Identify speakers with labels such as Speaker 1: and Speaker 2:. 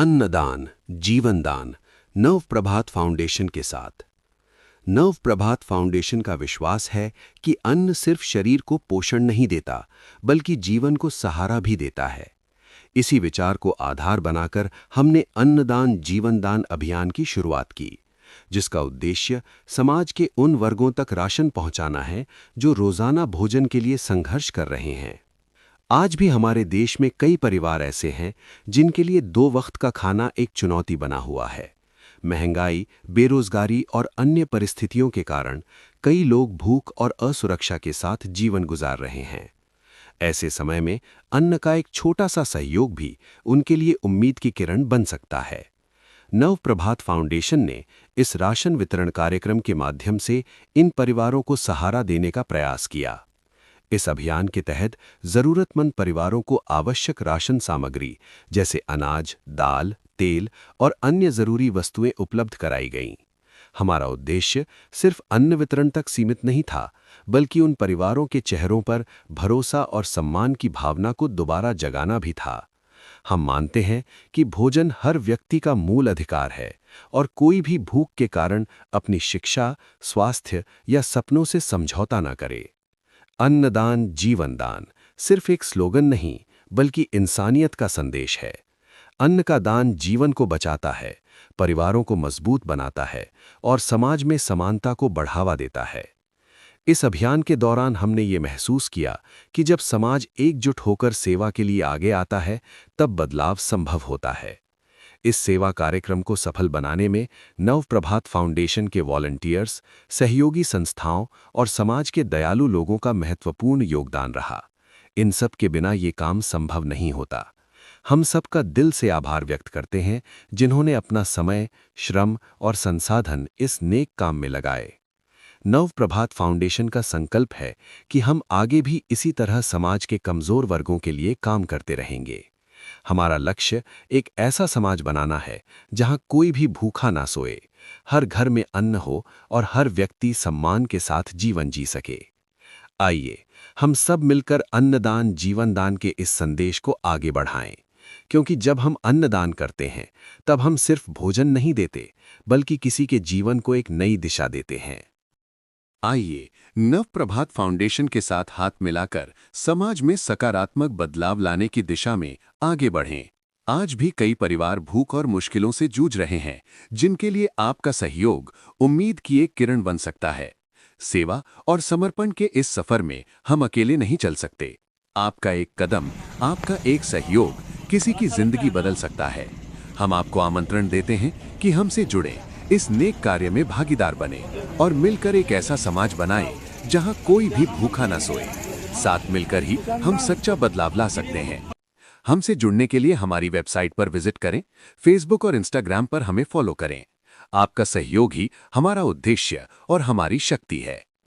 Speaker 1: अन्नदान, जीवनदान, नव प्रभात फाउंडेशन के साथ। नव प्रभात फाउंडेशन का विश्वास है कि अन्न सिर्फ शरीर को पोषण नहीं देता, बल्कि जीवन को सहारा भी देता है। इसी विचार को आधार बनाकर हमने अन्नदान जीवनदान अभियान की शुरुआत की, जिसका उद्देश्य समाज के उन वर्गों तक राशन पहुंचाना है जो रोजाना भोजन के लिए संघर्ष कर रहे हैं। आज भी हमारे देश में कई परिवार ऐसे हैं जिनके लिए 2 वक्त का खाना एक चुनौती बना हुआ है। महंगाई, बेरोजगारी और अन्य परिस्थितियों के कारण कई लोग भूख और असुरक्षा के साथ जीवन गुजार रहे हैं। ऐसे समय में अन्न का एक छोटा सा सहयोग भी उनके लिए उम्मीद की किरण बन सकता है। नव प्रभात फाउंडेशन ने इस राशन वितरण कार्यक्रम के माध्यम से इन परिवारों को सहारा देने का प्रयास किया। इस अभियान के तहत जरूरतमंद परिवारों को आवश्यक राशन सामग्री जैसे अनाज, दाल, तेल और अन्य जरूरी वस्तुएं उपलब्ध कराई गईं। हमारा उद्देश्य सिर्फ अन्न वितरण तक सीमित नहीं था, बल्कि उन परिवारों के चेहरों पर भरोसा और सम्मान की भावना को दोबारा जगाना भी था। हम मानते हैं कि भोजन हर व्यक्ति का मूल अधिकार है और कोई भी भूख के कारण अपनी शिक्षा, स्वास्थ्य या सपनों से समझौता न करे। अन्नदान जीवनदान सिर्फ एक स्लोगन नहीं, बल्कि इंसानियत का संदेश है। अन्न का दान जीवन को बचाता है, परिवारों को मजबूत बनाता है और समाज में समानता को बढ़ावा देता है। इस अभियान के दौरान हमने ये महसूस किया कि जब समाज एकजुट होकर सेवा के लिए आगे आता है, तब बदलाव संभव होता है। इस सेवा कार्यक्रम को सफल बनाने में नव प्रभात फाउंडेशन के वॉलंटियर्स, सहयोगी संस्थाओं और समाज के दयालु लोगों का महत्वपूर्ण योगदान रहा। इन सब के बिना ये काम संभव नहीं होता। हम सबका दिल से आभार व्यक्त करते हैं जिन्होंने अपना समय, श्रम और संसाधन इस नेक काम में लगाए। नव प्रभात फाउंडेशन का संकल्प है कि हम आगे भी इसी तरह समाज के कमजोर वर्गों के लिए काम करते रहेंगे। हमारा लक्ष्य एक ऐसा समाज बनाना है जहां कोई भी भूखा ना सोए, हर घर में अन्न हो और हर व्यक्ति सम्मान के साथ जीवन जी सके। आइए हम सब मिलकर अन्नदान जीवनदान के इस संदेश को आगे बढ़ाएं, क्योंकि जब हम अन्नदान करते हैं तब हम सिर्फ भोजन नहीं देते, बल्कि किसी के जीवन को एक नई दिशा देते हैं।
Speaker 2: आइए नव प्रभात फाउंडेशन के साथ हाथ मिलाकर समाज में सकारात्मक बदलाव लाने की दिशा में आगे बढ़ें। आज भी कई परिवार भूख और मुश्किलों से जूझ रहे हैं, जिनके लिए आपका सहयोग उम्मीद की एक किरण बन सकता है। सेवा और समर्पण के इस सफर में हम अकेले नहीं चल सकते। आपका एक कदम, आपका एक सहयोग किसी की जिंदगी बदल सकता है। हम आपको आमंत्रण देते हैं कि हमसे जुड़ें, इस नेक कार्य में भागीदार बने और मिलकर एक ऐसा समाज बनाएं जहां कोई भी भूखा न सोए। साथ मिलकर ही हम सच्चा बदलाव ला सकते हैं। हमसे जुड़ने के लिए हमारी वेबसाइट पर विजिट करें, फेसबुक और इंस्टाग्राम पर हमें फॉलो करें। आपका सहयोग ही हमारा उद्देश्य और हमारी शक्ति है।